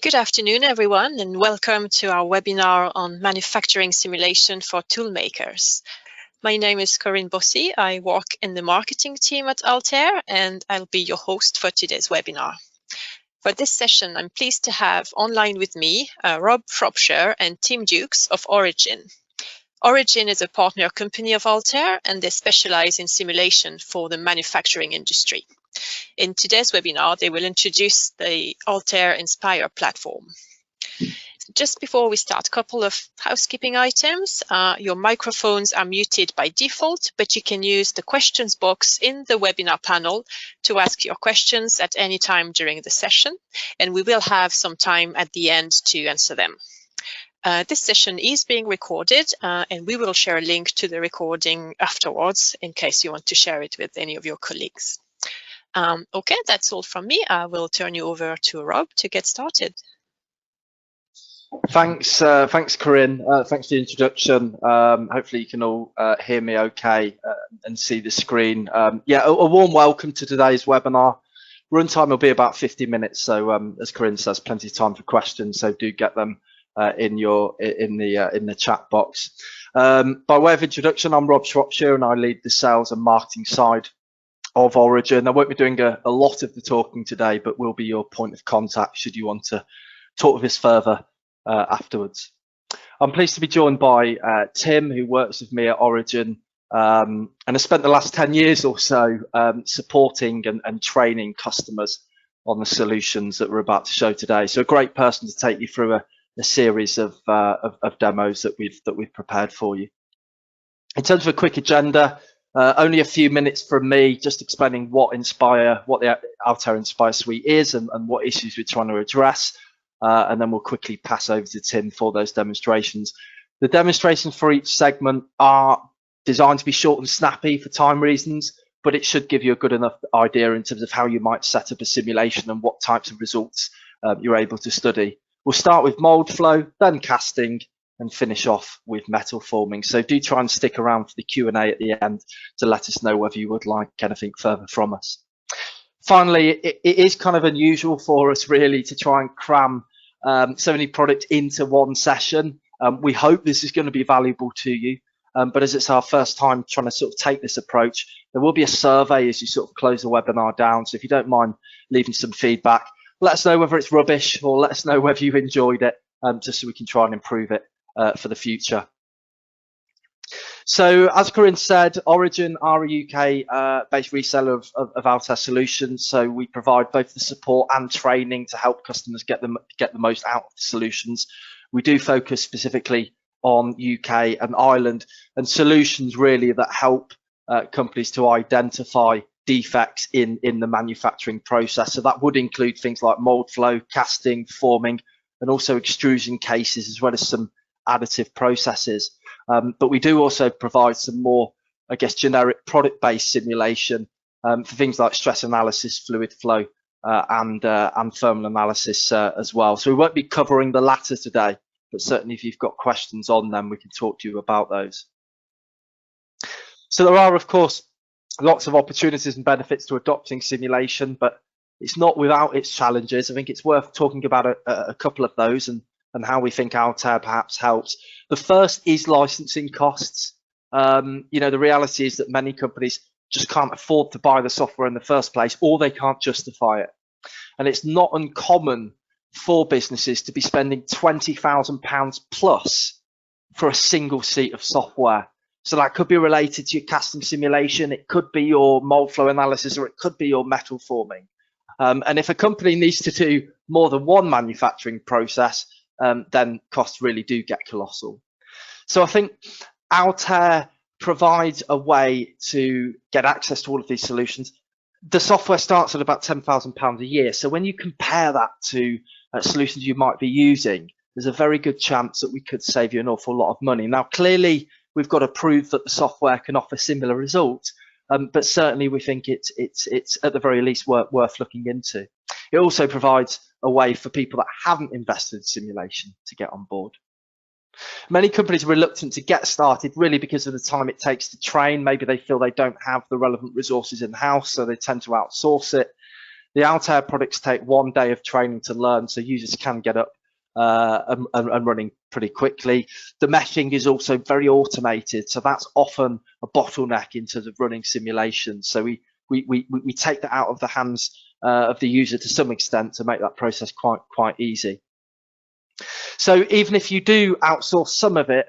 Good afternoon, everyone, and welcome to our webinar on manufacturing simulation for toolmakers. My name is Corinne Bossy. I work in the marketing team at Altair, and I'll be your host for today's webinar. For this session, I'm pleased to have online with me Rob Shropshire and Tim Dukes of Origin. Origin is a partner company of Altair, and they specialize in simulation for the manufacturing industry. In today's webinar, they will introduce the Altair Inspire Platform. Just before we start, a couple of housekeeping items. Your microphones are muted by default, but you can use the questions box in the webinar panel to ask your questions at any time during the session, and we will have some time at the end to answer them. This session is being recorded, and we will share a link to the recording afterwards in case you want to share it with any of your colleagues. Okay, that's all from me. I will turn you over to Rob to get started. Thanks, Corinne. Thanks for the introduction. Hopefully you can all hear me okay and see the screen. Yeah, a warm welcome to today's webinar. Runtime will be about 50 minutes, so as Corinne says, plenty of time for questions. So do get them in the chat box. By way of introduction, I'm Rob Shropshire, and I lead the sales and marketing side of Origin. I won't be doing a lot of the talking today, but will be your point of contact should you want to talk with us further afterwards. I'm pleased to be joined by Tim, who works with me at Origin and has spent the last 10 years or so supporting and training customers on the solutions that we're about to show today. So a great person to take you through a series of demos that we've prepared for you. In terms of a quick agenda, only a few minutes from me, just explaining what the Altair Inspire suite is and what issues we're trying to address. And then we'll quickly pass over to Tim for those demonstrations. The demonstrations for each segment are designed to be short and snappy for time reasons, but it should give you a good enough idea in terms of how you might set up a simulation and what types of results you're able to study. We'll start with mold flow, then casting, and finish off with metal forming. So do try and stick around for the Q&A at the end to let us know whether you would like anything further from us. Finally, it is kind of unusual for us really to try and cram so many products into one session. We hope this is going to be valuable to you, but as it's our first time trying to sort of take this approach, there will be a survey as you sort of close the webinar down. So if you don't mind leaving some feedback, let us know whether it's rubbish or let us know whether you enjoyed it, just so we can try and improve it for the future. So as Corinne said, Origin are a UK based reseller of Altair solutions. So we provide both the support and training to help customers get the most out of the solutions. We do focus specifically on UK and Ireland and solutions really that help companies to identify defects in the manufacturing process. So that would include things like mold flow, casting, forming, and also extrusion cases, as well as some additive processes. But we do also provide some more, I guess, generic product-based simulation for things like stress analysis, fluid flow, and thermal analysis as well. So we won't be covering the latter today, but certainly if you've got questions on them, we can talk to you about those. So there are, of course, lots of opportunities and benefits to adopting simulation, but it's not without its challenges. I think it's worth talking about a couple of those and how we think Altair perhaps helps. The first is licensing costs. The reality is that many companies just can't afford to buy the software in the first place, or they can't justify it. And it's not uncommon for businesses to be spending £20,000 plus for a single seat of software. So that could be related to your casting simulation, it could be your mold flow analysis, or it could be your metal forming. And if a company needs to do more than one manufacturing process, then costs really do get colossal. So I think Altair provides a way to get access to all of these solutions. The software starts at about £10,000 a year. So when you compare that to solutions you might be using, there's a very good chance that we could save you an awful lot of money. Now, clearly, we've got to prove that the software can offer similar results, but certainly we think it's at the very least worth looking into. It also provides a way for people that haven't invested in simulation to get on board. Many companies are reluctant to get started really because of the time it takes to train. Maybe they feel they don't have the relevant resources in-house, so they tend to outsource it. The Altair products take 1 day of training to learn, so users can get up and running pretty quickly. The meshing is also very automated, so that's often a bottleneck in terms of running simulations. So we take that out of the hands of the user to some extent to make that process quite easy. So even if you do outsource some of it,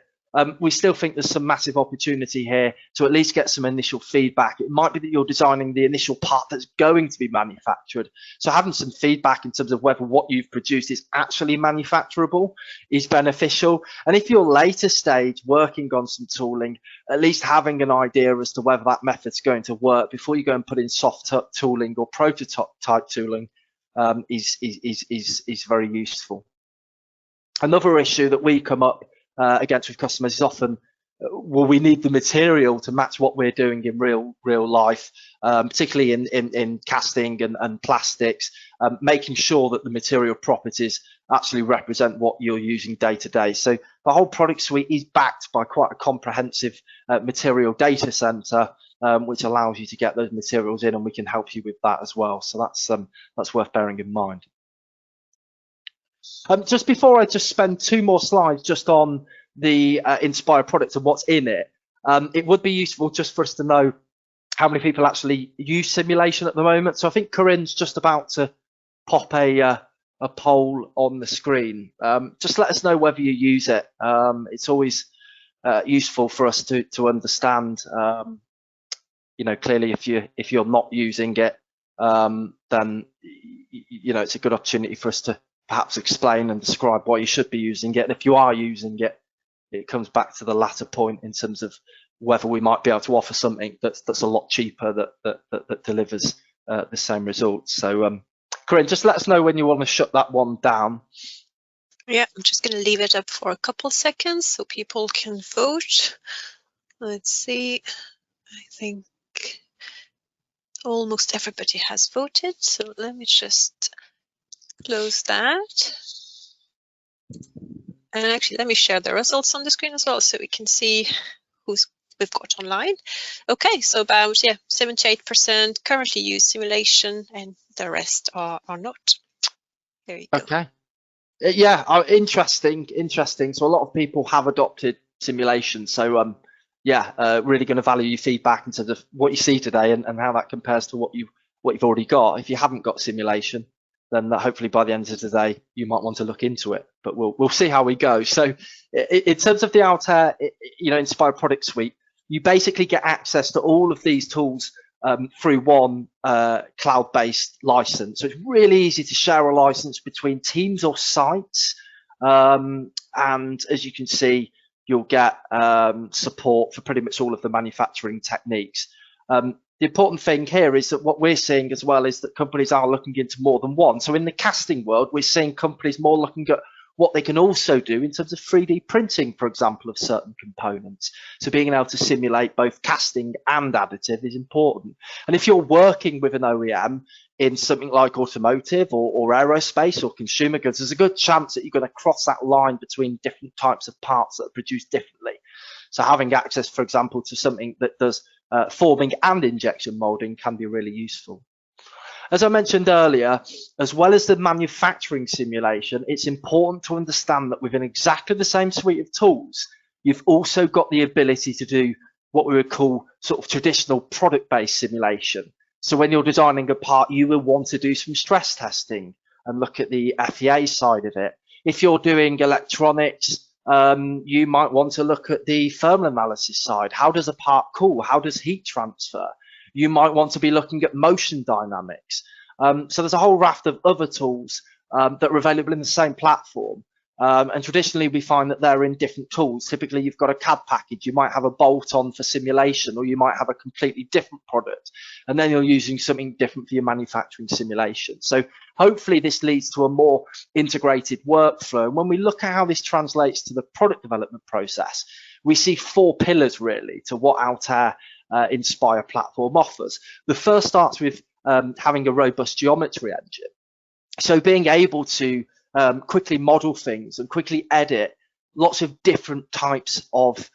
we still think there's some massive opportunity here to at least get some initial feedback. It might be that you're designing the initial part that's going to be manufactured. So having some feedback in terms of whether what you've produced is actually manufacturable is beneficial. And if you're later stage working on some tooling, at least having an idea as to whether that method's going to work before you go and put in soft tooling or prototype tooling is very useful. Another issue that we come up against with customers is often, well, we need the material to match what we're doing in real life, particularly in casting and plastics, making sure that the material properties actually represent what you're using day to day. So the whole product suite is backed by quite a comprehensive material data center, which allows you to get those materials in, and we can help you with that as well. So that's worth bearing in mind. Just before I just spend 2 more slides just on the Inspire product and what's in it, it would be useful just for us to know how many people actually use simulation at the moment. So I think Corinne's just about to pop a poll on the screen. Just let us know whether you use it. It's always useful for us to understand. You know, clearly if you're not using it, then you know it's a good opportunity for us to perhaps explain and describe why you should be using it. And if you are using it, it comes back to the latter point in terms of whether we might be able to offer something that's a lot cheaper that delivers the same results. So Corinne, just let us know when you want to shut that one down. Yeah, I'm just going to leave it up for a couple of seconds so people can vote. Let's see. I think almost everybody has voted. So let me just close that. And actually, let me share the results on the screen as well so we can see who's we've got online. Okay, so about 78% currently use simulation and the rest are not. There you go. Okay. Yeah, interesting. So a lot of people have adopted simulation. So really going to value your feedback in terms of what you see today and how that compares to what you've already got. If you haven't got simulation, then hopefully by the end of the day you might want to look into it. But we'll see how we go. So in terms of the Altair Inspire product suite, you basically get access to all of these tools through one cloud-based license. So it's really easy to share a license between teams or sites. And as you can see, you'll get support for pretty much all of the manufacturing techniques. The important thing here is that what we're seeing as well is that companies are looking into more than one. So in the casting world, we're seeing companies more looking at what they can also do in terms of 3D printing, for example, of certain components. So being able to simulate both casting and additive is important. And if you're working with an OEM in something like automotive or aerospace or consumer goods, there's a good chance that you're going to cross that line between different types of parts that are produced differently. So having access, for example, to something that does forming and injection molding can be really useful. As I mentioned earlier, as well as the manufacturing simulation, it's important to understand that within exactly the same suite of tools, you've also got the ability to do what we would call sort of traditional product-based simulation. So when you're designing a part, you will want to do some stress testing and look at the FEA side of it. If you're doing electronics, you might want to look at the thermal analysis side. How does a part cool? How does heat transfer? You might want to be looking at motion dynamics. So there's a whole raft of other tools that are available in the same platform. And traditionally, we find that they're in different tools. Typically, you've got a CAD package. You might have a bolt-on for simulation, or you might have a completely different product. And then you're using something different for your manufacturing simulation. So hopefully, this leads to a more integrated workflow. And when we look at how this translates to the product development process, we see 4 pillars, really, to what Altair Inspire Platform offers. The first starts with having a robust geometry engine. So being able to quickly model things and quickly edit lots of different types of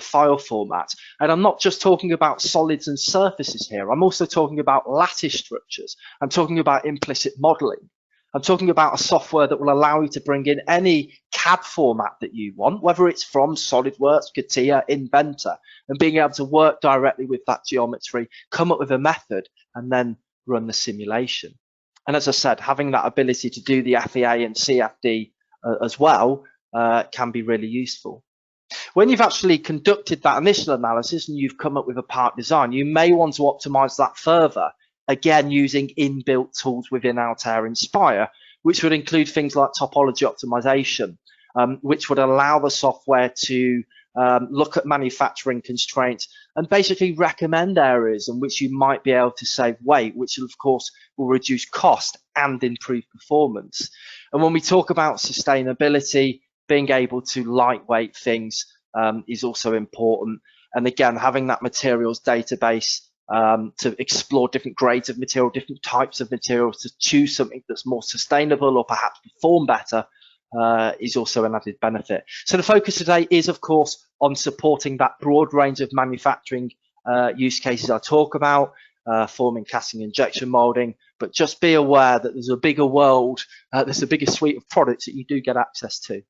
file format. And I'm not just talking about solids and surfaces here. I'm also talking about lattice structures. I'm talking about implicit modeling. I'm talking about a software that will allow you to bring in any CAD format that you want, whether it's from SolidWorks, CATIA, Inventor, and being able to work directly with that geometry, come up with a method, and then run the simulation. And as I said, having that ability to do the FEA and CFD as well can be really useful. When you've actually conducted that initial analysis and you've come up with a part design, you may want to optimize that further, again, using inbuilt tools within Altair Inspire, which would include things like topology optimization, which would allow the software to look at manufacturing constraints and basically recommend areas in which you might be able to save weight, which of course will reduce cost and improve performance. And when we talk about sustainability, being able to lightweight things is also important. And again, having that materials database to explore different grades of material, different types of materials, to choose something that's more sustainable or perhaps perform better is also an added benefit. So the focus today is, of course, on supporting that broad range of manufacturing use cases I talk about, forming, casting, injection molding, but just be aware that there's a bigger world, there's a bigger suite of products that you do get access to.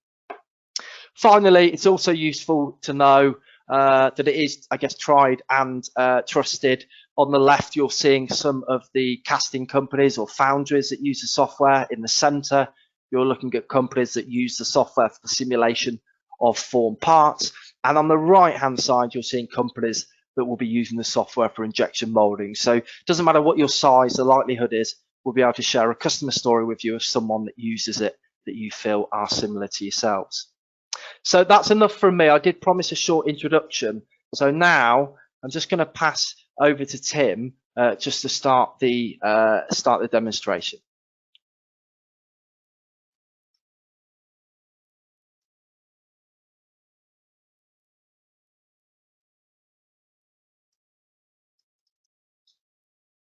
Finally, it's also useful to know that it is, I guess, tried and trusted. On the left, you're seeing some of the casting companies or foundries that use the software. In the center, you're looking at companies that use the software for the simulation of form parts. And on the right-hand side, you're seeing companies that will be using the software for injection molding. So it doesn't matter what your size, the likelihood is we'll be able to share a customer story with you of someone that uses it that you feel are similar to yourselves. So that's enough from me. I did promise a short introduction. So now I'm just going to pass over to Tim just to start the demonstration.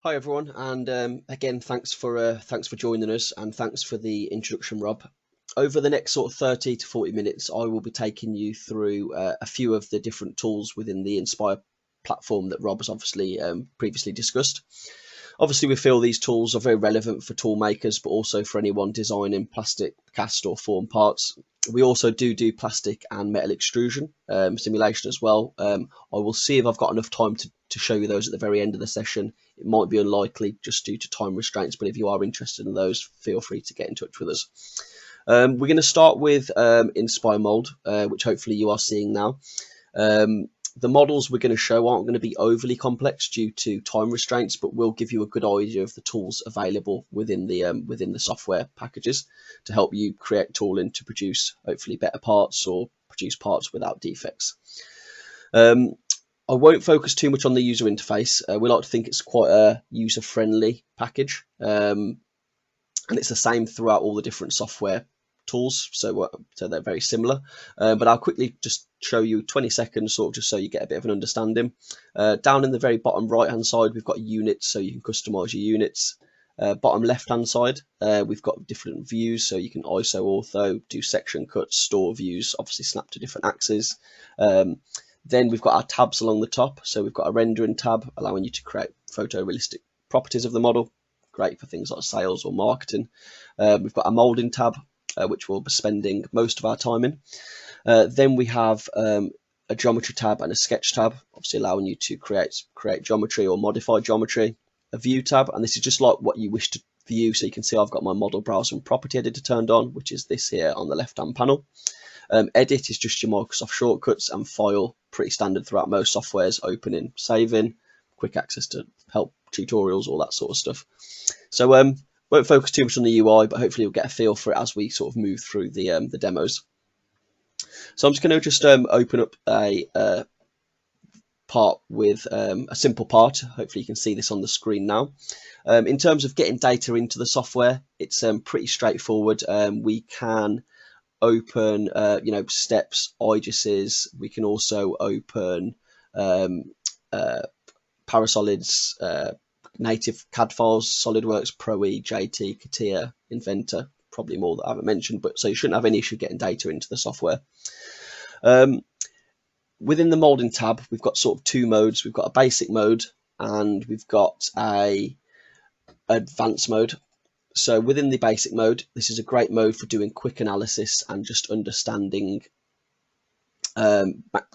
Hi everyone, and again, thanks for joining us, and thanks for the introduction, Rob. Over the next sort of 30 to 40 minutes, I will be taking you through a few of the different tools within the Inspire platform that Rob has obviously previously discussed. Obviously, we feel these tools are very relevant for tool makers, but also for anyone designing plastic, cast or form parts. We also do plastic and metal extrusion simulation as well. I will see if I've got enough time to show you those at the very end of the session. It might be unlikely just due to time restraints, but if you are interested in those, feel free to get in touch with us. We're going to start with Inspire Mold, which hopefully you are seeing now. The models we're going to show aren't going to be overly complex due to time restraints, but will give you a good idea of the tools available within the software packages to help you create tooling to produce hopefully better parts or produce parts without defects. I won't focus too much on the user interface. We like to think it's quite a user-friendly package, and it's the same throughout all the different software tools, so they're very similar, but I'll quickly just show you 20 seconds sort of just so you get a bit of an understanding. Down in the very bottom right hand side, we've got units, so you can customize your units. Bottom left hand side, we've got different views, so you can ISO, ortho, do section cuts, store views, obviously snap to different axes. Then we've got our tabs along the top, so we've got a rendering tab allowing you to create photorealistic properties of the model, great for things like sales or marketing. We've got a molding tab, which we'll be spending most of our time in. Then we have a geometry tab and a sketch tab, obviously allowing you to create geometry or modify geometry. A view tab, and this is just like what you wish to view, so you can see I've got my model browser and property editor turned on, which is this here on the left hand panel. Edit is just your Microsoft shortcuts, and file, pretty standard throughout most softwares, opening, saving, quick access to help tutorials, all that sort of stuff. So won't focus too much on the UI, but hopefully you'll get a feel for it as we sort of move through the demos. So I'm just going to open up a part with a simple part. Hopefully you can see this on the screen now. In terms of getting data into the software, it's pretty straightforward. We can open steps, IGESs. We can also open parasolids, native CAD files, SolidWorks, ProE, JT, CATIA, Inventor, probably more that I haven't mentioned, but so you shouldn't have any issue getting data into the software. Within the molding tab, we've got sort of two modes. We've got a basic mode and we've got a advanced mode. So within the basic mode, this is a great mode for doing quick analysis and just understanding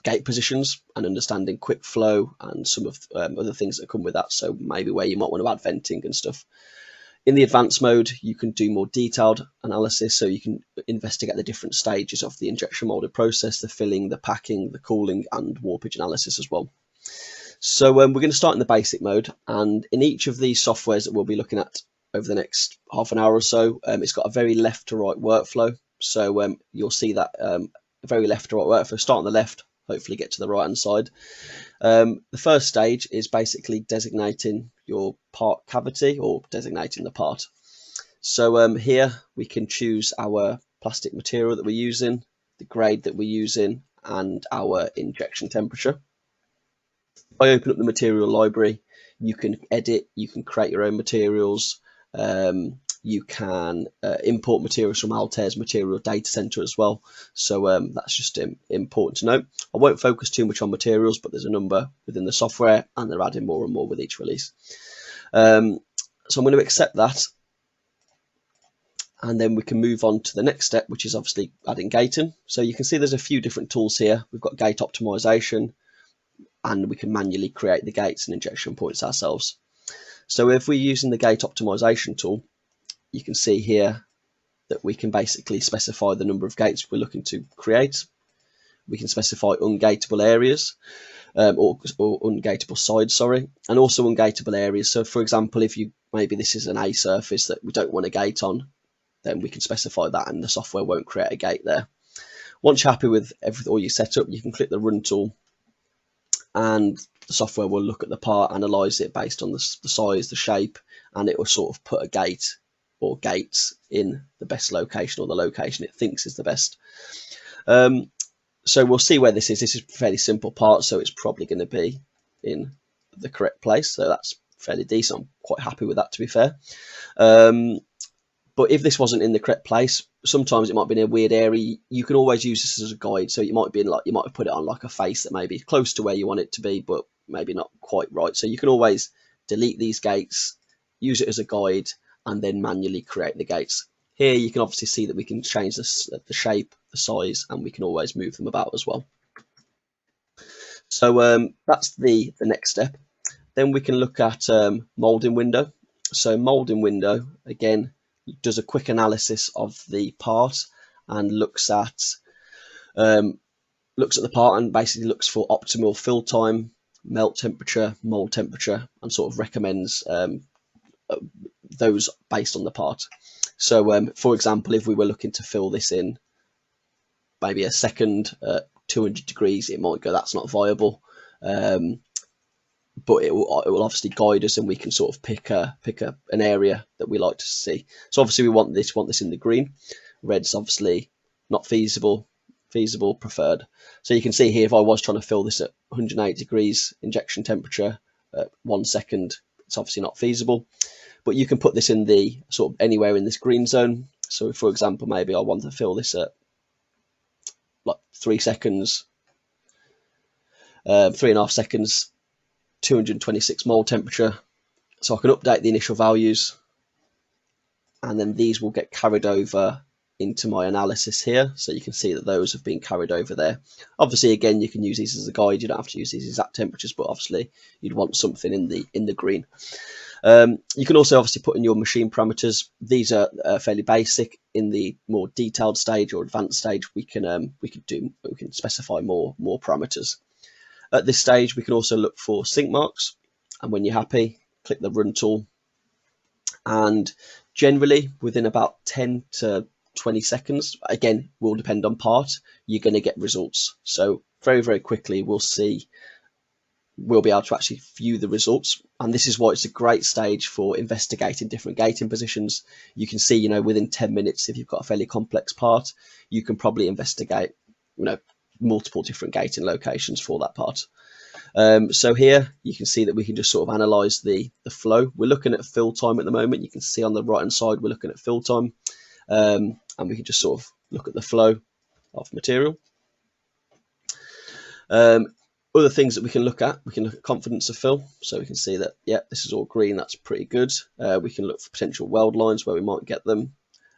gate positions and understanding quick flow and some of other things that come with that. So maybe where you might want to add venting and stuff. In the advanced mode, you can do more detailed analysis, so you can investigate the different stages of the injection molded process, the filling, the packing, the cooling, and warpage analysis as well. So we're going to start in the basic mode, and in each of these softwares that we'll be looking at over the next half an hour or so, it's got a very left to right workflow. So you'll see that very left to right workflow. Start on the left, hopefully get to the right hand side. The first stage is basically designating your part cavity or designating the part. So here we can choose our plastic material that we're using, the grade that we're using, and our injection temperature. If I open up the material library, you can edit, you can create your own materials, you can import materials from Altair's material data center as well. So that's just important to note. I won't focus too much on materials, but there's a number within the software and they're adding more and more with each release. So I'm going to accept that. And then we can move on to the next step, which is obviously adding gating. So you can see there's a few different tools here. We've got gate optimization, and we can manually create the gates and injection points ourselves. So if we're using the gate optimization tool, you can see here that we can basically specify the number of gates we're looking to create. We can specify ungateable areas or ungateable sides, sorry, and also ungateable areas. So for example, if maybe this is an A surface that we don't want a gate on, then we can specify that and the software won't create a gate there. Once you're happy with all your setup, you can click the run tool and the software will look at the part, analyze it based on the size, the shape, and it will sort of put a gate or gates in the best location or the location it thinks is the best. So we'll see where this is. This is a fairly simple part, so it's probably going to be in the correct place. So that's fairly decent. I'm quite happy with that, to be fair. But if this wasn't in the correct place, sometimes it might be in a weird area. You can always use this as a guide. So you might have put it on like a face that may be close to where you want it to be, but maybe not quite right. So you can always delete these gates, use it as a guide, and then manually create the gates. Here you can obviously see that we can change the shape, the size, and we can always move them about as well. So that's the next step. Then we can look at molding window. So molding window, again, does a quick analysis of the part and looks at the part and basically looks for optimal fill time, melt temperature, mold temperature, and sort of recommends those based on the part. So for example, if we were looking to fill this in maybe a second 200 degrees, it might go that's not viable, but it will obviously guide us and we can sort of pick an area that we like to see. So obviously we want this in the green. Red's obviously not feasible, preferred. So you can see here, if I was trying to fill this at 108 degrees injection temperature at 1 second, it's obviously not feasible. But you can put this in the sort of anywhere in this green zone. So for example, maybe I want to fill this at like 3 seconds, 3.5 seconds, 226 mold temperature. So I can update the initial values and then these will get carried over into my analysis here. So you can see that those have been carried over there. Obviously, again, you can use these as a guide. You don't have to use these exact temperatures, but obviously you'd want something in the green. You can also obviously put in your machine parameters. These are fairly basic. In the more detailed stage or advanced stage, we can specify more parameters. At this stage, we can also look for sync marks, and when you're happy, click the run tool. And generally, within about 10 to 20 seconds, again, will depend on part, you're going to get results. So very, very quickly, we'll be able to actually view the results. And this is why it's a great stage for investigating different gating positions. You can see, within 10 minutes, if you've got a fairly complex part, you can probably investigate, multiple different gating locations for that part. So here you can see that we can just sort of analyze the flow. We're looking at fill time at the moment. You can see on the right hand side, we're looking at fill time, and we can just sort of look at the flow of material. Other things that we can look at confidence of fill. So we can see that, yeah, this is all green, that's pretty good. We can look for potential weld lines where we might get them.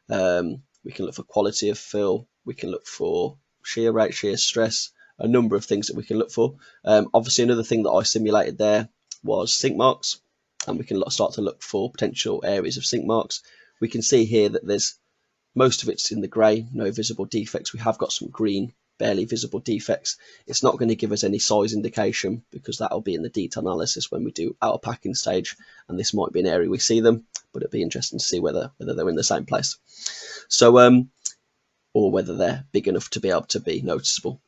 We can look for quality of fill. We can look for shear rate, shear stress, a number of things that we can look for. Obviously, another thing that I simulated there was sink marks, and we can start to look for potential areas of sink marks. We can see here that there's most of it's in the grey, no visible defects. We have got some green, barely visible defects. It's not going to give us any size indication because that'll be in the detail analysis when we do our packing stage, and this might be an area we see them, but it'd be interesting to see whether they're in the same place. So, or whether they're big enough to be able to be noticeable.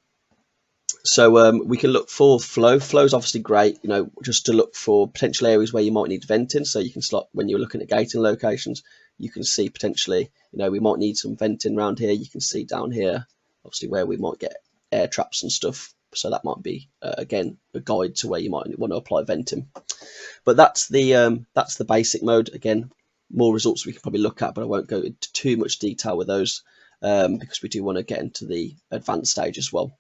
So we can look for flow. Flow is obviously great, you know, just to look for potential areas where you might need venting. So you can slot when you're looking at gating locations, you can see potentially, you know, we might need some venting around here. You can see down here, obviously, where we might get air traps and stuff. So that might be again a guide to where you might want to apply venting. But that's the basic mode. Again, more results we can probably look at, but I won't go into too much detail with those because we do want to get into the advanced stage as well.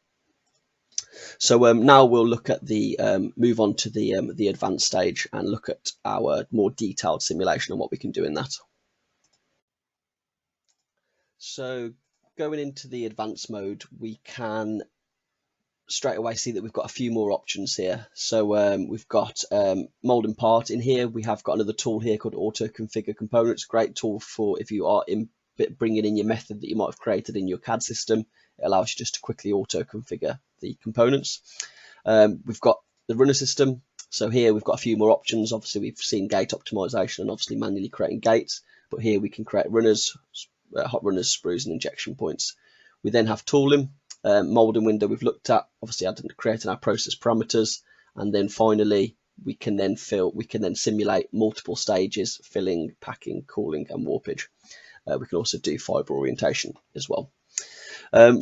So now we'll look at the move on to the advanced stage and look at our more detailed simulation and what we can do in that. So going into the advanced mode, we can straight away see that we've got a few more options here. So we've got mold and part in here. We have got another tool here called auto configure components. Great tool for if you are bringing in your method that you might have created in your CAD system. It allows you just to quickly auto configure the components. We've got the runner system. So here we've got a few more options. Obviously we've seen gate optimization and obviously manually creating gates, but here we can create runners, hot runners, sprues and injection points. We then have tooling, molding window we've looked at, obviously creating our process parameters, and then finally we can then simulate multiple stages: filling, packing, cooling and warpage. We can also do fiber orientation as well.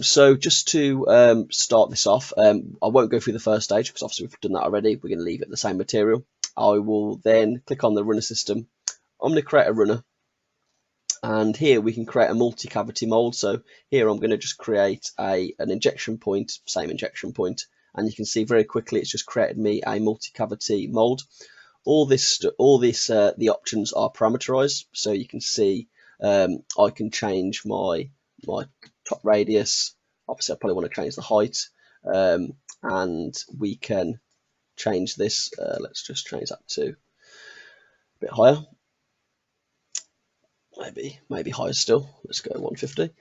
So just to start this off, I won't go through the first stage because obviously we've done that already. We're going to leave it the same material. I will then click on the runner system. I'm going to create a runner, and here we can create a multi-cavity mold. So here I'm going to just create an injection point, same injection point, and you can see very quickly it's just created me a multi-cavity mold. The options are parameterized, so you can see I can change my top radius. Obviously I probably want to change the height, and we can change this. Let's just change that to a bit higher, maybe higher still. Let's go 150,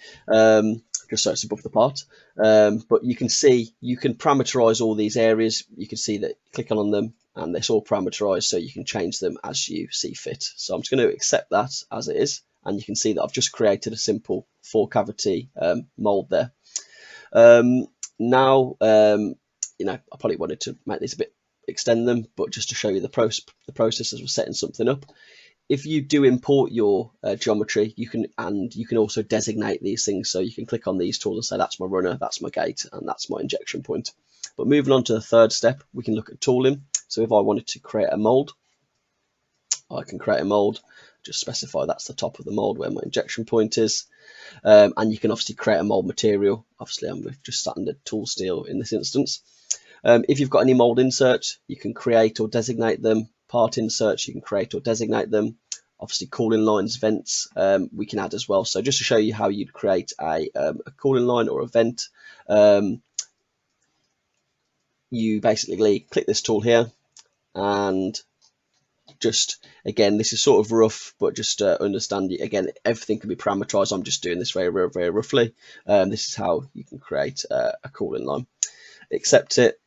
just so it's above the part. But you can see you can parameterize all these areas. You can see that clicking on them and it's all parameterized, so you can change them as you see fit. So I'm just going to accept that as it is, and you can see that I've just created a simple 4-cavity mold there. Now, you know, I probably wanted to make this a bit, extend them, but just to show you the process as we're setting something up. If you do import your geometry, you can also designate these things. So you can click on these tools and say that's my runner, that's my gate, and that's my injection point. But moving on to the third step, we can look at tooling. So if I wanted to create a mold, I can create a mold, just specify that's the top of the mold where my injection point is. And you can obviously create a mold material. Obviously I'm with just standard tool steel in this instance. If you've got any mold inserts, you can create or designate them. Part inserts, you can create or designate them. Obviously cooling lines, vents, we can add as well. So just to show you how you'd create a cooling line or a vent, you basically click this tool here, and just, again, this is sort of rough, but just understand, again, everything can be parameterized. I'm just doing this very roughly. This is how you can create a cooling line. Accept it,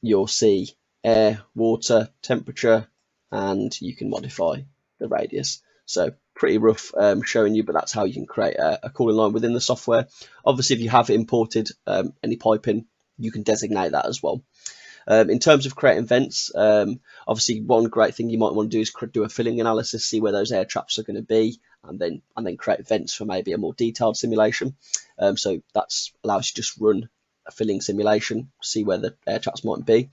you'll see air, water, temperature, and you can modify the radius. So pretty rough showing you, but that's how you can create a cooling line within the software. Obviously, if you have imported any piping, you can designate that as well. In terms of creating vents, obviously one great thing you might want to do is do a filling analysis, see where those air traps are going to be, and then create vents for maybe a more detailed simulation. So that allows you to just run a filling simulation, see where the air traps might be.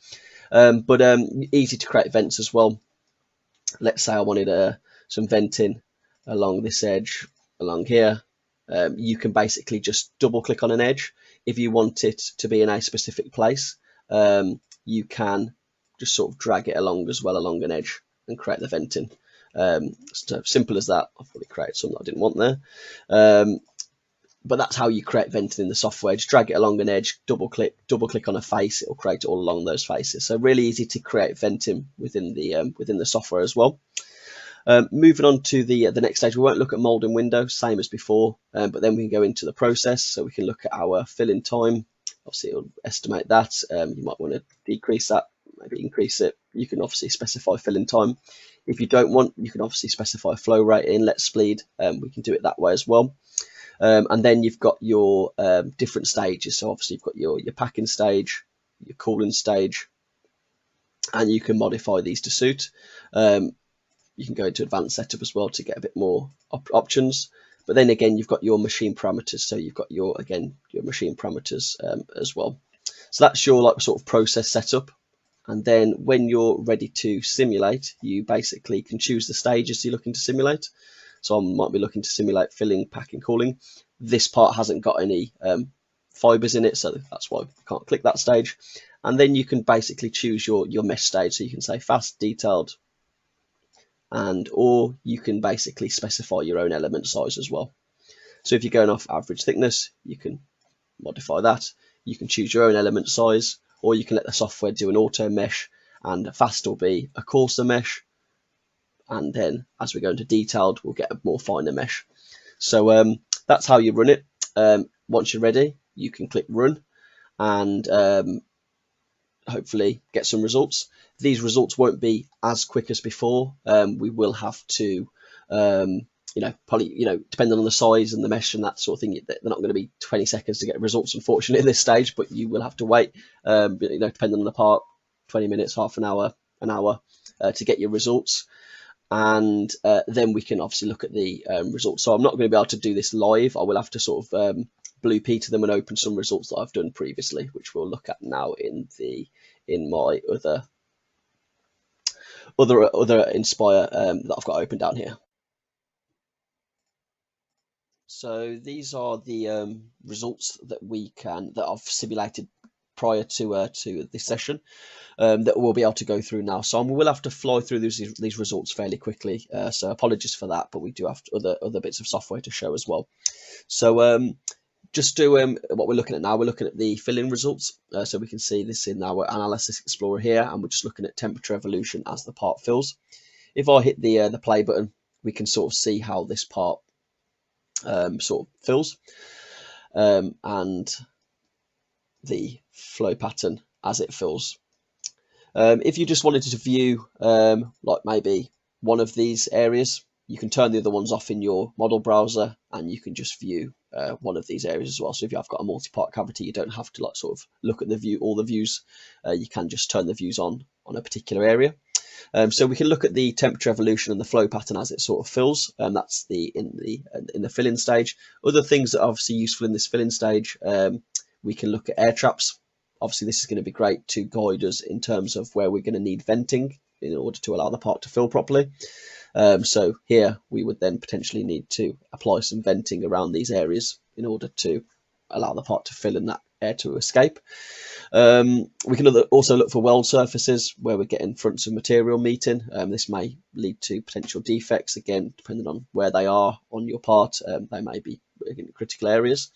But easy to create vents as well. Let's say I wanted some venting along this edge, along here. You can basically just double click on an edge if you want it to be in a specific place. you can just sort of drag it along as well along an edge and create the venting. So simple as that. I've probably created some that I didn't want there. But that's how you create venting in the software. Just drag it along an edge, double click on a face, it'll create it all along those faces. So really easy to create venting within the software as well. Moving on to the next stage, we won't look at molding window, same as before, but then we can go into the process. So we can look at our filling time. Obviously, it'll estimate that. You might want to decrease that, maybe increase it. You can obviously specify filling time. If you don't want, you can obviously specify flow rate, inlet speed. We can do it that way as well. And then you've got your different stages. So obviously you've got your packing stage, your cooling stage, and you can modify these to suit. You can go into advanced setup as well to get a bit more options. But then again, you've got your machine parameters. So you've got your machine parameters as well. So that's your sort of process setup. And then when you're ready to simulate, you basically can choose the stages you're looking to simulate. So I might be looking to simulate filling, packing, cooling. This part hasn't got any fibers in it, so that's why I can't click that stage. And then you can basically choose your mesh stage. So you can say fast, detailed, or you can basically specify your own element size as well. So if you're going off average thickness, you can modify that. You can choose your own element size, or you can let the software do an auto mesh, and fast will be a coarser mesh. And then as we go into detailed, we'll get a more finer mesh. So that's how you run it. Once you're ready, you can click run and hopefully get some results. These results won't be as quick as before. We will have to, probably, depending on the size and the mesh and that sort of thing, they're not going to be 20 seconds to get results, unfortunately, at this stage, but you will have to wait, depending on the part, 20 minutes, half an hour, to get your results. And then we can obviously look at the results. So I'm not going to be able to do this live. I will have to sort of Blue Peter them and open some results that I've done previously, which we'll look at now in my other Inspire that I've got open down here. So these are the results that I've simulated prior to this session that we'll be able to go through now. So we will have to fly through these results fairly quickly. So apologies for that, but we do have other bits of software to show as well. So just do what we're looking at now. We're looking at the fill-in results. So we can see this in our Analysis Explorer here, and we're just looking at temperature evolution as the part fills. If I hit the play button, we can sort of see how this part sort of fills, and the flow pattern as it fills. If you just wanted to view like maybe one of these areas, you can turn the other ones off in your model browser, and you can just view one of these areas as well. So if you've got a multi-part cavity, you don't have to sort of look at all the views. You can just turn the views on a particular area. So we can look at the temperature evolution and the flow pattern as it sort of fills. That's in the fill-in stage. Other things that are obviously useful in this fill-in stage, we can look at air traps. Obviously, this is going to be great to guide us in terms of where we're going to need venting in order to allow the part to fill properly. So here we would then potentially need to apply some venting around these areas in order to allow the part to fill and that air to escape. We can also look for weld surfaces where we're getting fronts of material meeting. This may lead to potential defects, again, depending on where they are on your part. They may be in critical areas.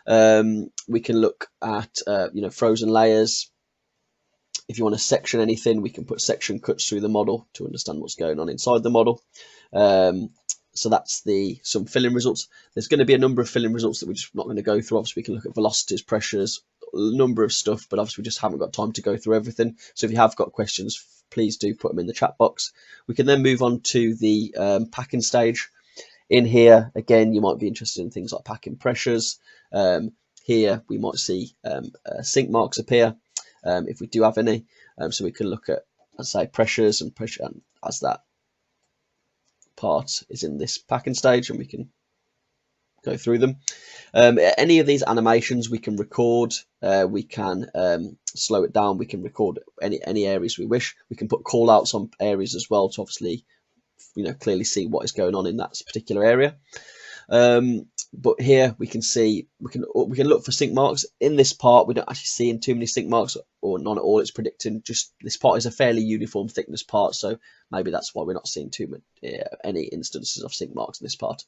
We can look at frozen layers. If you want to section anything, we can put section cuts through the model to understand what's going on inside the model. So that's some filling results. There's going to be a number of filling results that we're just not going to go through. Obviously, we can look at velocities, pressures, a number of stuff, but obviously we just haven't got time to go through everything. So if you have got questions, please do put them in the chat box. We can then move on to the packing stage. In here, again, you might be interested in things like packing pressures. Here we might see sink marks appear if we do have any. So we can look at, let's say, pressures and pressure, and as that part is in this packing stage, and we can go through them. Any of these animations we can record. We can slow it down. We can record any areas we wish. We can put call outs on areas as well to obviously clearly see what is going on in that particular area. But here we can see, we can look for sink marks. In this part, we don't actually see too many sink marks, or none at all. It's predicting just this part is a fairly uniform thickness part, so maybe that's why we're not seeing too much any instances of sink marks in this part.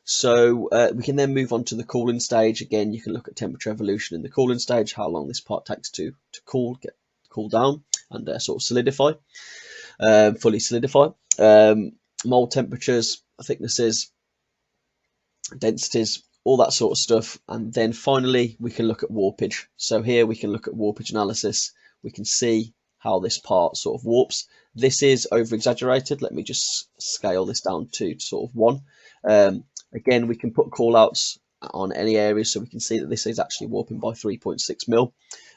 So we can then move on to the cooling stage. Again, you can look at temperature evolution in the cooling stage, how long this part takes to cool down and sort of solidify, fully solidify. Mold temperatures, thicknesses, densities, all that sort of stuff. And then finally we can look at warpage. So here we can look at warpage analysis. We can see how this part sort of warps. This is over exaggerated. Let me just scale this down to sort of 1. Again, we can put call outs on any area, so we can see that this is actually warping by 3.6 mil,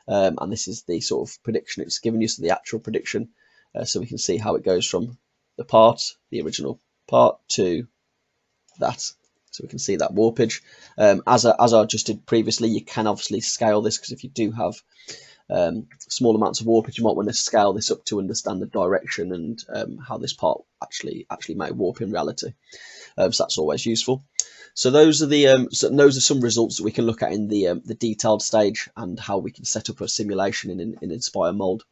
and this is the sort of prediction it's given you, so the actual prediction. So we can see how it goes from the original part, to that. So we can see that warpage. As I just did previously, you can obviously scale this, because if you do have small amounts of warpage, you might want to scale this up to understand the direction and how this part actually may warp in reality. So that's always useful. So those are some results that we can look at in the detailed stage, and how we can set up a simulation in Inspire Mold.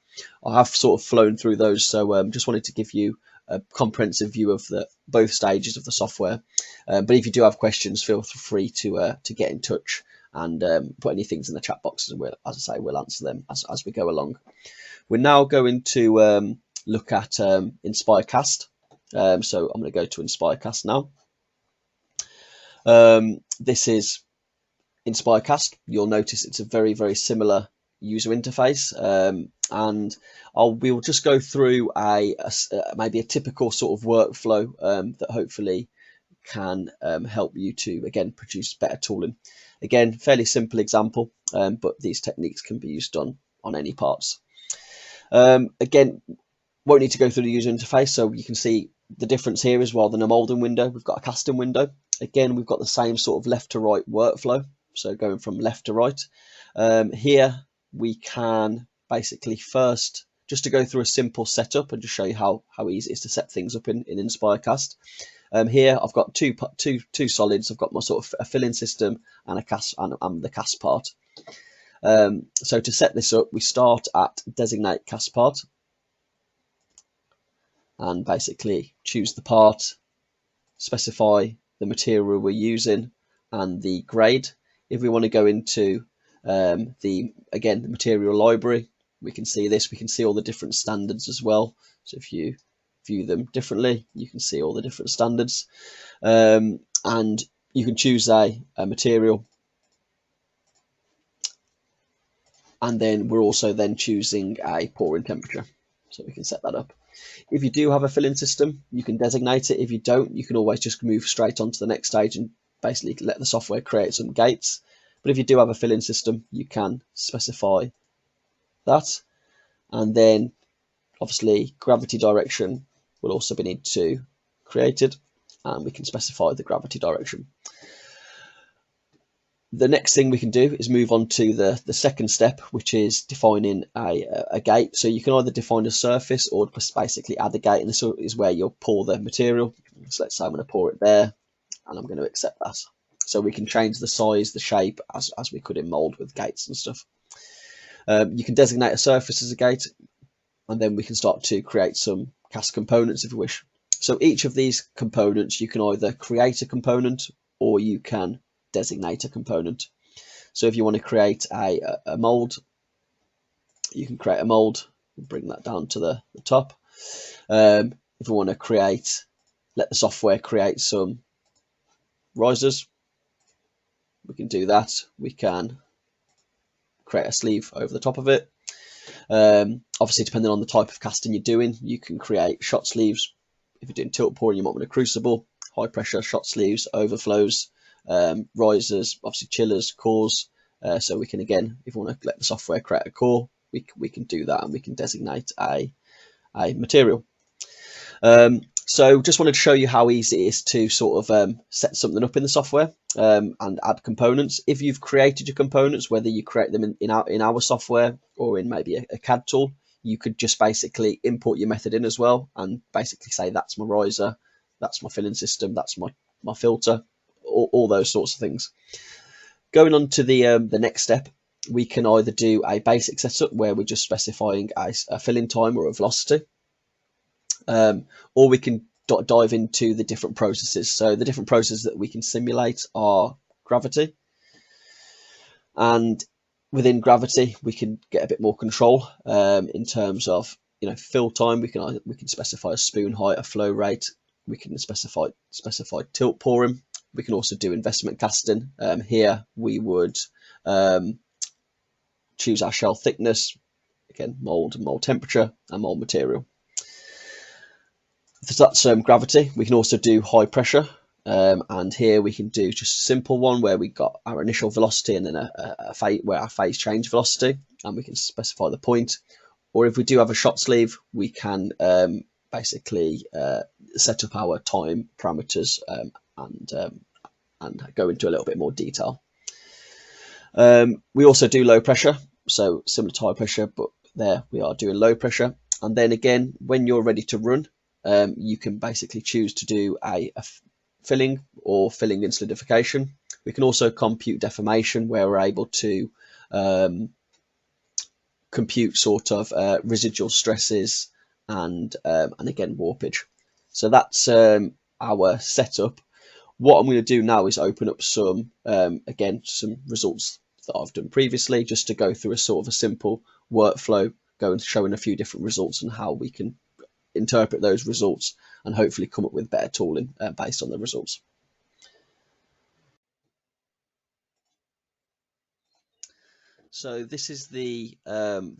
I have sort of flown through those, so just wanted to give you a comprehensive view of both stages of the software. But if you do have questions, feel free to get in touch and put any things in the chat boxes, and as I say, we'll answer them as we go along. We're now going to look at InspireCast. So I'm going to go to InspireCast now. This is InspireCast. You'll notice it's a very, very similar user interface, and we'll just go through maybe a typical sort of workflow that hopefully can help you to, again, produce better tooling. Again, fairly simple example, but these techniques can be used on any parts. Again, won't need to go through the user interface, so you can see the difference here is, rather than a molding window, we've got a casting window. Again, we've got the same sort of left to right workflow, so going from left to right. Here we can basically first, just to go through a simple setup and just show you how easy it is to set things up in InspireCast. Here I've got two solids. I've got my sort of a filling system and a cast, and the cast part. So to set this up, we start at designate cast part, and basically choose the part, specify the material we're using and the grade. If we want to go into the material library, we can see this. We can see all the different standards as well. So if you view them differently, you can see all the different standards, and you can choose a material, and then we're also then choosing a pouring temperature, so we can set that up. If you do have a filling system, you can designate it. If you don't, you can always just move straight on to the next stage and basically let the software create some gates. But if you do have a filling system, you can specify that, and then obviously gravity direction will also be needed to created, and we can specify the gravity direction. The next thing we can do is move on to the second step, which is defining a gate. So you can either define a surface or just basically add a gate, and this is where you'll pour the material. So let's say I'm going to pour it there, and I'm going to accept that. So we can change the size, the shape, as we could in mold with gates and stuff. You can designate a surface as a gate, and then we can start to create some cast components if you wish. So each of these components, you can either create a component or you can designate a component. So if you want to create a mold, you can create a mold, bring that down to the top. If we want to let the software create some risers, we can do that. We can create a sleeve over the top of it. Obviously, depending on the type of casting you're doing, you can create shot sleeves. If you're doing tilt pouring, you might want a crucible, high pressure shot sleeves, overflows, risers, obviously chillers, cores. So we can, again, if we want to let the software create a core, we can do that, and we can designate a material. So just wanted to show you how easy it is to sort of set something up in the software and add components. If you've created your components, whether you create them in our software or in maybe a CAD tool, you could just basically import your method in as well, and basically say that's my riser, that's my filling system, that's my filter, all those sorts of things. Going on to the next step, we can either do a basic setup where we're just specifying a filling time or a velocity, or we can dive into the different processes. So the different processes that we can simulate are gravity, and within gravity we can get a bit more control in terms of fill time. We can specify a spoon height, a flow rate. We can specify tilt pouring. We can also do investment casting. Here we would choose our shell thickness, again mold and mold temperature and mold material. So that's gravity. We can also do high pressure, and here we can do just a simple one where we got our initial velocity and then a phase change velocity, and we can specify the point. Or if we do have a shot sleeve, we can basically set up our time parameters and go into a little bit more detail. We also do low pressure, so similar to high pressure, but there we are doing low pressure. And then again, when you're ready to run, you can basically choose to do a filling or filling and solidification. We can also compute deformation, where we're able to compute sort of residual stresses and again warpage. So that's our setup. What I'm going to do now is open up some some results that I've done previously, just to go through a sort of a simple workflow, showing a few different results and how we can interpret those results and hopefully come up with better tooling based on the results. So this is the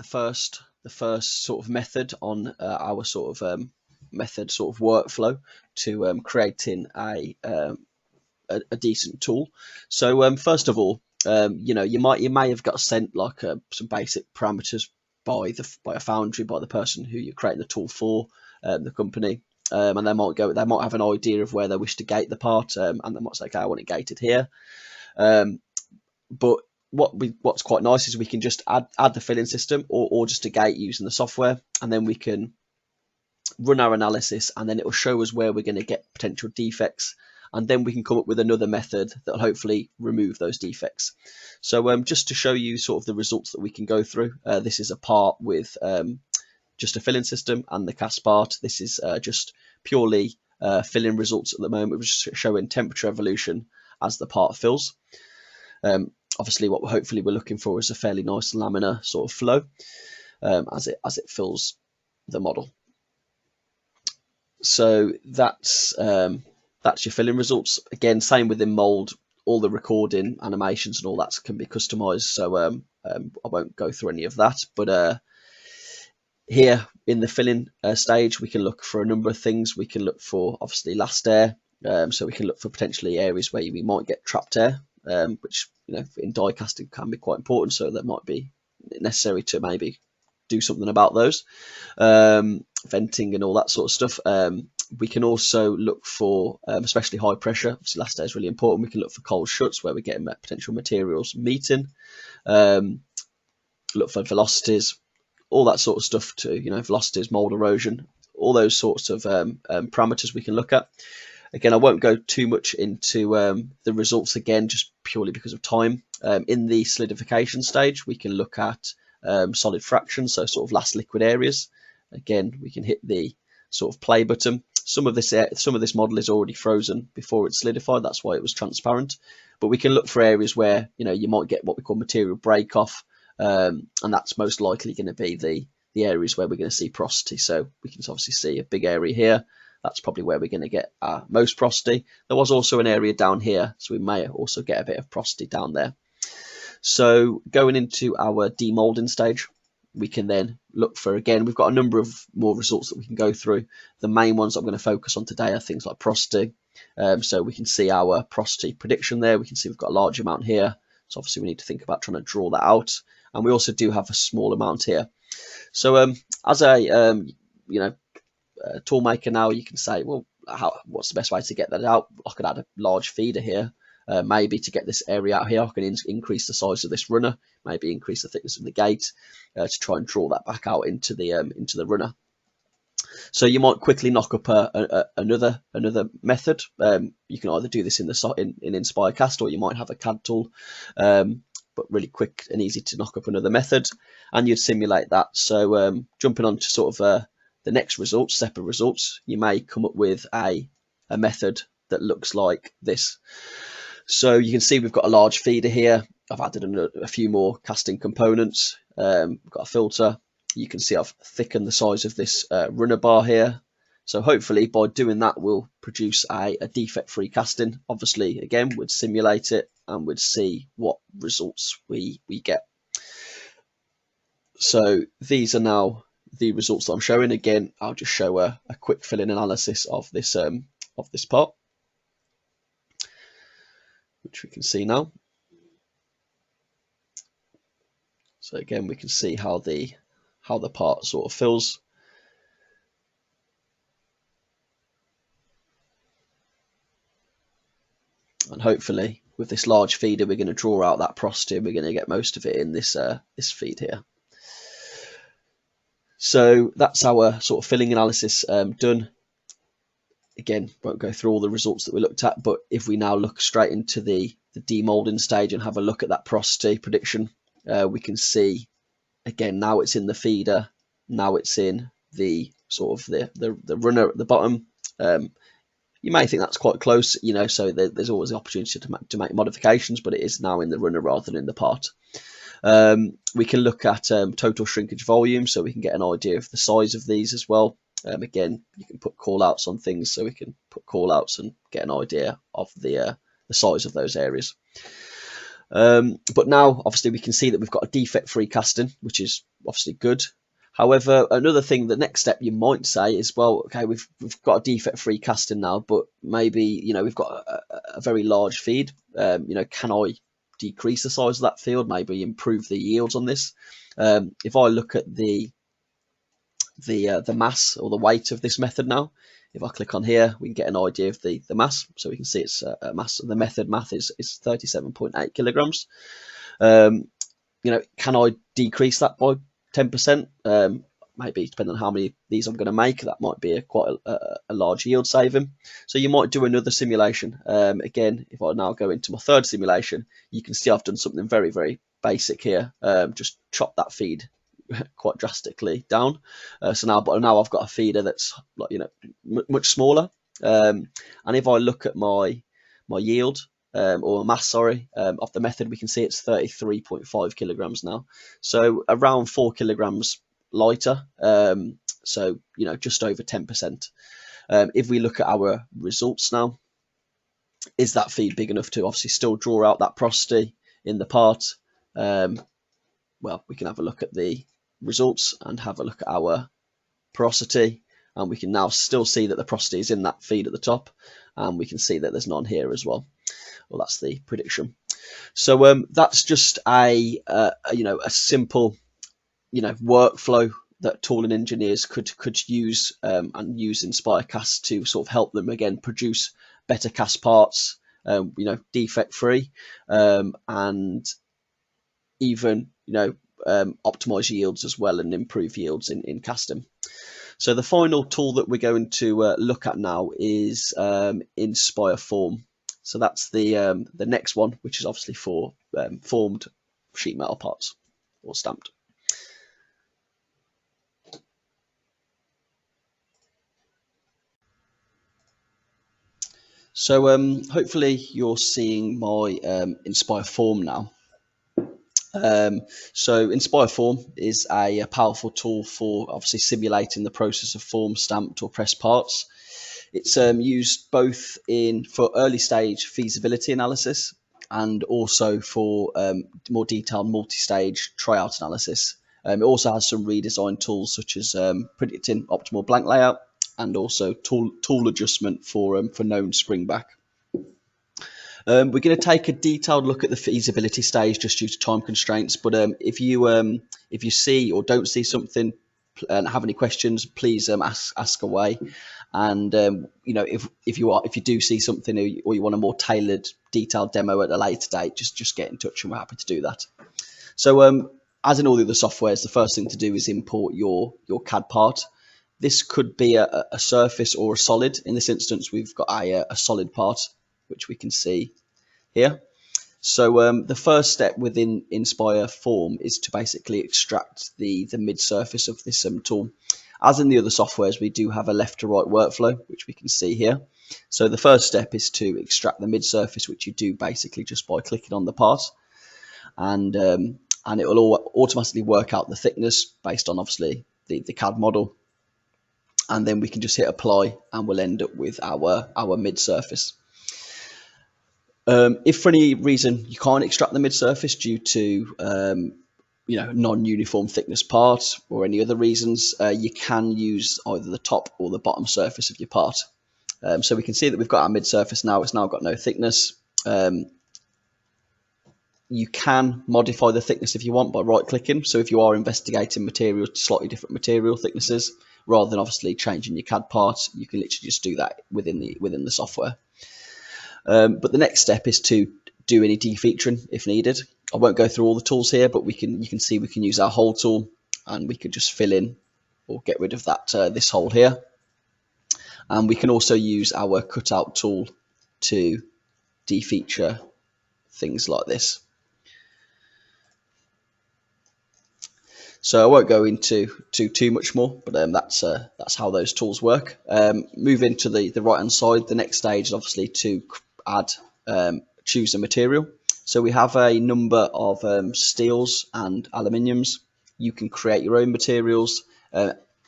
first sort of method on our sort of workflow to creating a decent tool. So first of all, you may have got sent like some basic parameters by a foundry, by the person who you're creating the tool for, the company, and they might have an idea of where they wish to gate the part, and they might say, okay, I want it gated here. But what's quite nice is we can just add the filling system or just a gate using the software, and then we can run our analysis, and then it will show us where we're going to get potential defects, and then we can come up with another method that will hopefully remove those defects. So just to show you sort of the results that we can go through, this is a part with just a filling system and the cast part. This is just purely filling results at the moment. We're just showing temperature evolution as the part fills. Obviously what hopefully we're looking for is a fairly nice laminar sort of flow as it fills the model. So that's your filling results. Again, same within mold, all the recording, animations and all that can be customized, so I won't go through any of that. But here in the filling stage, we can look for a number of things. We can look for obviously last air, so we can look for potentially areas where we might get trapped air, which in die casting can be quite important, so that might be necessary to maybe do something about those, venting and all that sort of stuff. We can also look for especially high pressure. Obviously last air is really important. We can look for cold shuts where we're getting potential materials meeting, look for velocities, all that sort of stuff too, velocities, mold erosion, all those sorts of parameters we can look at. Again, I won't go too much into the results again, just purely because of time. In the solidification stage, we can look at solid fractions, so sort of last liquid areas. Again, we can hit the sort of play button. Some of this model is already frozen before it's solidified. That's why it was transparent. But we can look for areas where you might get what we call material break off, and that's most likely going to be the areas where we're going to see porosity. So we can obviously see a big area here. That's probably where we're going to get most porosity. There was also an area down here, so we may also get a bit of porosity down there. So going into our demolding stage, we can then look for, again, we've got a number of more results that we can go through. The main ones I'm going to focus on today are things like porosity. So we can see our porosity prediction there. We can see we've got a large amount here. So obviously we need to think about trying to draw that out. And we also do have a small amount here. So as a toolmaker now, you can say, well, what's the best way to get that out? I could add a large feeder here, maybe to get this area out here. I can increase the size of this runner, maybe increase the thickness of the gate to try and draw that back out into the runner. So you might quickly knock up another method. You can either do this in InspireCast, or you might have a CAD tool, but really quick and easy to knock up another method, and you'd simulate that. So jumping on to sort of the next results, separate results, you may come up with a method that looks like this. So you can see we've got a large feeder here. I've added a few more casting components. We've got a filter. You can see I've thickened the size of this runner bar here. So hopefully by doing that, we'll produce a defect-free casting. Obviously, again, we'd simulate it and we'd see what results we get. So these are now the results that I'm showing. Again, I'll just show a quick fill-in analysis of this part, which we can see now. So again, we can see how the part sort of fills. And hopefully with this large feeder, we're going to draw out that porosity. We're going to get most of it in this feed here. So that's our sort of filling analysis done. Again, won't go through all the results that we looked at, but if we now look straight into the demolding stage and have a look at that porosity prediction, we can see, again, now it's in the feeder, now it's in the sort of the runner at the bottom. You may think that's quite close, you know, so there's always the opportunity to make modifications, but it is now in the runner rather than in the part. We can look at total shrinkage volume, so we can get an idea of the size of these as well. Again, you can put call outs on things, so we can put call outs and get an idea of the size of those areas. But now obviously we can see that we've got a defect-free casting, which is obviously good. However, another thing, the next step you might say is, well, okay, we've got a defect-free casting now, but maybe, you know, we've got a very large feed. You know, can I decrease the size of that field, maybe improve the yields on this? If I look at the mass or the weight of this method now, if I click on here, we can get an idea of the mass. So we can see it's a mass. The method math is 37.8 kilograms. You know, can I decrease that by 10%? Maybe depending on how many of these I'm going to make, that might be quite a large yield saving. So you might do another simulation. Again, if I now go into my third simulation, you can see I've done something very, very basic here. Just chop that feed quite drastically down. So now I've got a feeder that's, like, you know, much smaller. And if I look at my yield, or mass, sorry, of the method, we can see it's 33.5 kilograms now. So around 4 kilograms lighter. So, you know, just over 10%. If we look at our results now, is that feed big enough to obviously still draw out that porosity in the part? Well, we can have a look at the results and have a look at our porosity, and we can now still see that the porosity is in that feed at the top, and we can see that there's none here as well. Well, that's the prediction. So that's just a simple, you know, workflow that tooling engineers could use and use InspireCast to sort of help them again produce better cast parts, you know, defect free, and even, you know, optimize yields as well and improve yields in casting. So the final tool that we're going to look at now is Inspire Form. So that's the next one, which is obviously for formed sheet metal parts or stamped. So hopefully you're seeing my Inspire Form now. So Inspire Form is a powerful tool for obviously simulating the process of form, stamped or pressed parts. It's used both for early stage feasibility analysis and also for more detailed multi-stage tryout analysis. It also has some redesign tools such as predicting optimal blank layout and also tool adjustment for known spring back. We're going to take a detailed look at the feasibility stage just due to time constraints. But if you see or don't see something and have any questions, please ask away. And you know, if you do see something or you want a more tailored, detailed demo at a later date, just get in touch and we're happy to do that. So as in all the other softwares, the first thing to do is import your CAD part. This could be a surface or a solid. In this instance, we've got a solid part, which we can see here. So the first step within Inspire Form is to basically extract the mid-surface of this tool. As in the other softwares, we do have a left to right workflow, which we can see here. So the first step is to extract the mid-surface, which you do basically just by clicking on the part, and it will all automatically work out the thickness based on obviously the CAD model, and then we can just hit apply, and we'll end up with our mid-surface. If for any reason you can't extract the mid-surface due to non-uniform thickness part or any other reasons, you can use either the top or the bottom surface of your part. So we can see that we've got our mid-surface now. It's now got no thickness. You can modify the thickness if you want by right-clicking. So if you are investigating materials to slightly different material thicknesses, rather than obviously changing your CAD part, you can literally just do that within the software. But the next step is to do any defeaturing if needed. I won't go through all the tools here, but you can see we can use our hole tool, and we could just fill in or get rid of that this hole here. And we can also use our cutout tool to defeature things like this. So I won't go into too much more, but that's how those tools work. Moving to the right hand side, the next stage is obviously to add choose a material. So we have a number of steels and aluminiums. You can create your own materials.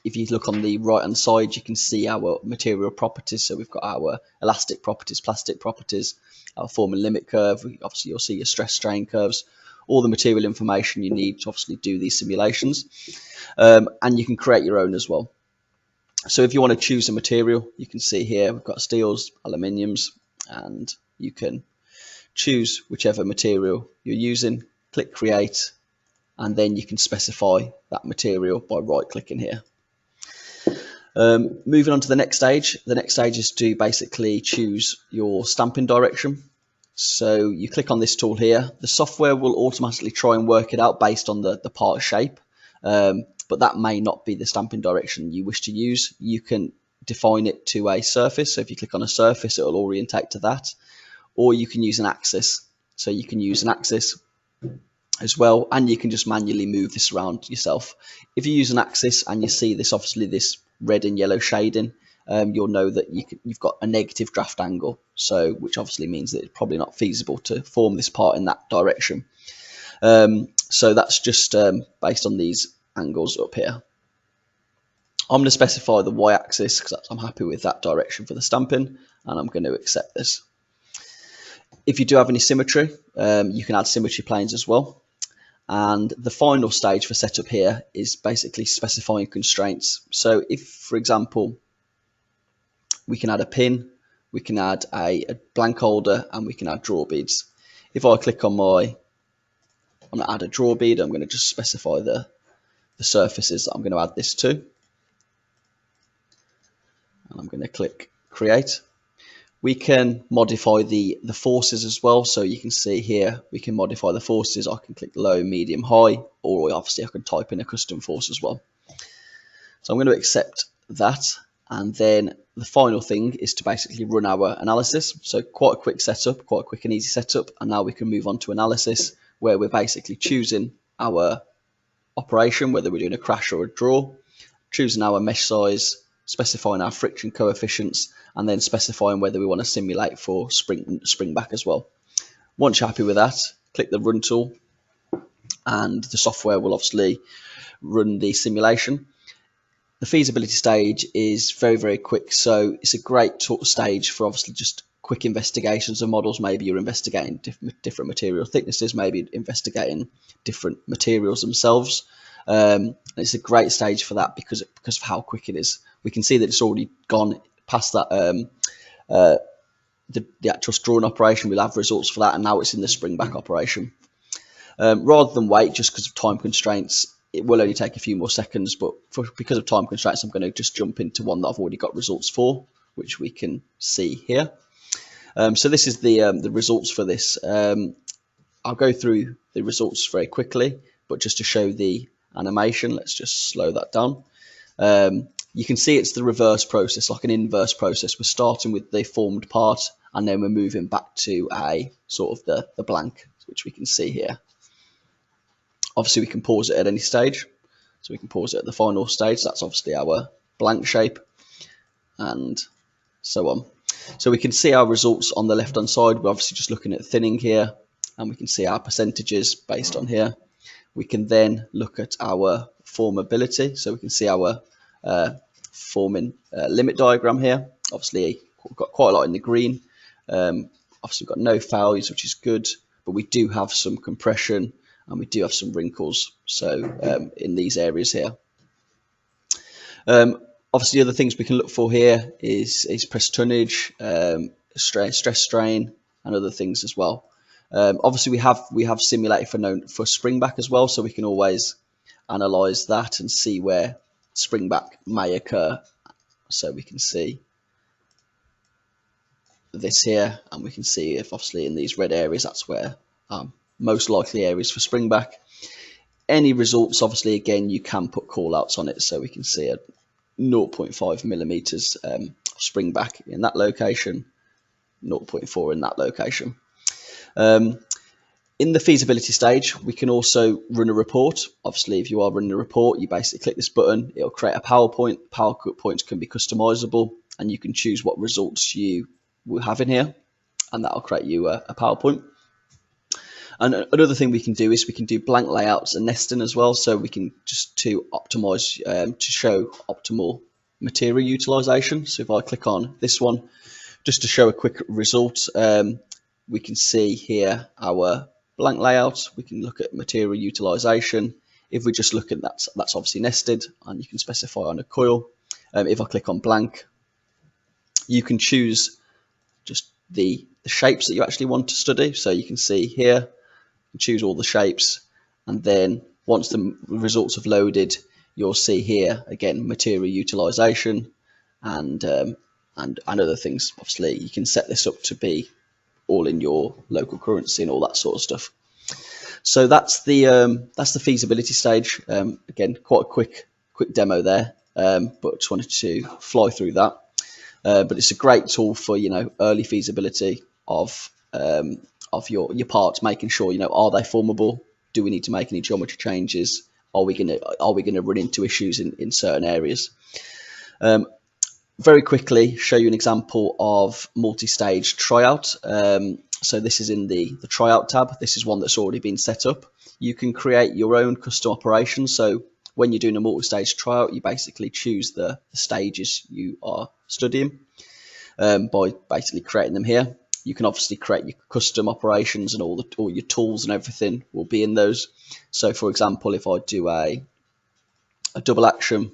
If you look on the right hand side, you can see our material properties. So we've got our elastic properties, plastic properties, our form and limit curve. Obviously you'll see your stress strain curves, all the material information you need to obviously do these simulations. And you can create your own as well. So if you want to choose a material, you can see here we've got steels, aluminiums, and you can choose whichever material you're using, click create, and then you can specify that material by right clicking here. Moving on to the next stage is to basically choose your stamping direction. So you click on this tool here. The software will automatically try and work it out based on the part shape, but that may not be the stamping direction you wish to use. You can define it to a surface. So if you click on a surface, it will orientate to that, or you can use an axis. So you can use an axis as well, and you can just manually move this around yourself. If you use an axis and you see this, obviously this red and yellow shading, you'll know that you've got a negative draft angle, so which obviously means that it's probably not feasible to form this part in that direction. So that's just based on these angles up here. I'm going to specify the y-axis because I'm happy with that direction for the stamping, and I'm going to accept this. If you do have any symmetry, you can add symmetry planes as well. And the final stage for setup here is basically specifying constraints. So if, for example, we can add a pin, we can add a blank holder, and we can add draw beads. If I click on I'm going to add a draw bead, I'm going to just specify the surfaces that I'm going to add this to. And I'm going to click create. We can modify the forces as well. So you can see here, we can modify the forces. I can click low, medium, high, or obviously I can type in a custom force as well. So I'm going to accept that. And then the final thing is to basically run our analysis. So quite a quick setup, quite a quick and easy setup. And now we can move on to analysis, where we're basically choosing our operation, whether we're doing a crash or a draw, choosing our mesh size, specifying our friction coefficients, and then specifying whether we want to simulate for spring back as well. Once you're happy with that, click the run tool, and the software will obviously run the simulation. The feasibility stage is very, very quick, so it's a great stage for obviously just quick investigations of models. Maybe you're investigating different material thicknesses, maybe investigating different materials themselves. It's a great stage for that because of how quick it is. We can see that it's already gone past that the actual drawing operation. We'll have results for that, and now it's in the spring back operation. Rather than wait just because of time constraints, it will only take a few more seconds, but because of time constraints, I'm going to just jump into one that I've already got results for, which we can see here. So this is the results for this. I'll go through the results very quickly, but just to show the animation, let's just slow that down. You can see it's the reverse process, like an inverse process. We're starting with the formed part, and then we're moving back to a sort of the blank, which we can see here. Obviously, we can pause it at any stage. So we can pause it at the final stage. That's obviously our blank shape, and so on. So we can see our results on the left-hand side. We're obviously just looking at thinning here, and we can see our percentages based on here. We can then look at our formability. So we can see our forming limit diagram here. Obviously, we've got quite a lot in the green. Obviously, we've got no failures, which is good, but we do have some compression and we do have some wrinkles. So in these areas here. Obviously, other things we can look for here is press tonnage, stress strain, and other things as well. Obviously, we have simulated for springback as well, so we can always analyze that and see where springback may occur. So we can see this here, and we can see if obviously in these red areas, that's where most likely areas for springback. Any results, obviously, again, you can put call outs on it, so we can see a 0.5 millimeters springback in that location, 0.4 in that location. In the feasibility stage, we can also run a report. Obviously, if you are running a report, you basically click this button, it'll create a PowerPoint. PowerPoints can be customizable, and you can choose what results you will have in here, and that'll create you a PowerPoint. And another thing we can do is we can do blank layouts and nesting as well. So we can just to optimize, to show optimal material utilization. So if I click on this one, just to show a quick result, we can see here our blank layout. We can look at material utilization. If we just look at that, that's obviously nested, and you can specify on a coil. If I click on blank, you can choose just the shapes that you actually want to study. So you can see here, choose all the shapes, and then once the results have loaded, you'll see here again material utilization and other things. Obviously, you can set this up to be all in your local currency and all that sort of stuff. So that's the feasibility stage. Again, quite a quick demo there, but just wanted to fly through that. But it's a great tool for early feasibility of your parts, making sure are they formable? Do we need to make any geometry changes? Are we gonna run into issues in certain areas? Very quickly show you an example of multi-stage tryout. So this is in the tryout tab. This is one that's already been set up. You can create your own custom operations. So when you're doing a multi-stage tryout, you basically choose the stages you are studying by basically creating them here. You can obviously create your custom operations, and all your tools and everything will be in those. So for example, if I do a double action,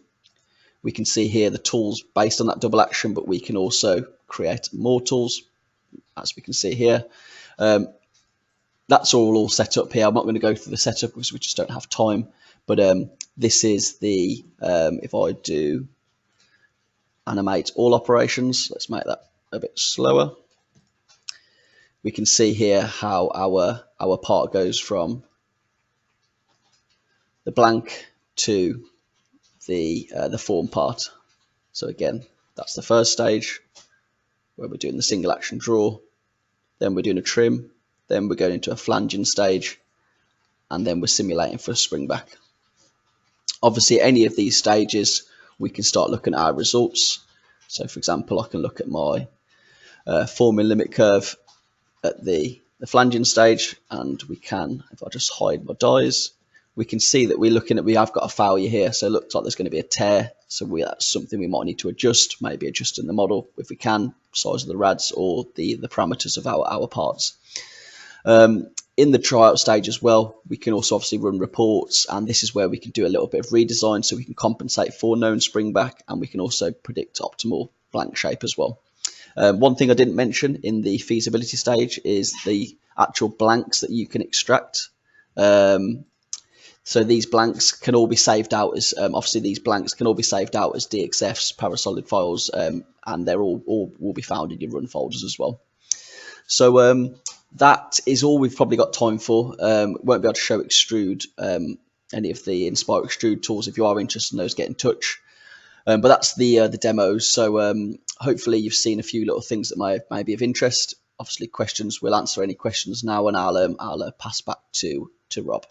we can see here the tools based on that double action, but we can also create more tools, as we can see here. That's all set up here. I'm not going to go through the setup because we just don't have time, but this is the, if I do animate all operations, let's make that a bit slower. We can see here how our part goes from the blank to the form part. So again, that's the first stage where we're doing the single action draw, then we're doing a trim, then we're going into a flanging stage, and then we're simulating for a spring back. Obviously, any of these stages, we can start looking at our results. So for example, I can look at my forming limit curve at the flanging stage, and we can, if I just hide my dies, we can see that we have got a failure here. So it looks like there's going to be a tear. So that's something we might need to adjust, maybe adjusting the model if we can, size of the rads or the parameters of our parts. In the tryout stage as well, we can also obviously run reports, and this is where we can do a little bit of redesign, so we can compensate for known spring back, and we can also predict optimal blank shape as well. One thing I didn't mention in the feasibility stage is the actual blanks that you can extract. So these blanks can all be saved out as, obviously these blanks can all be saved out as DXFs, parasolid files, and they're all will be found in your run folders as well. So that is all we've probably got time for. Won't be able to show extrude, any of the Inspire extrude tools. If you are interested in those, get in touch. But that's the demos. So hopefully you've seen a few little things that may be of interest. Obviously, questions, we'll answer any questions now, and I'll pass back to Rob.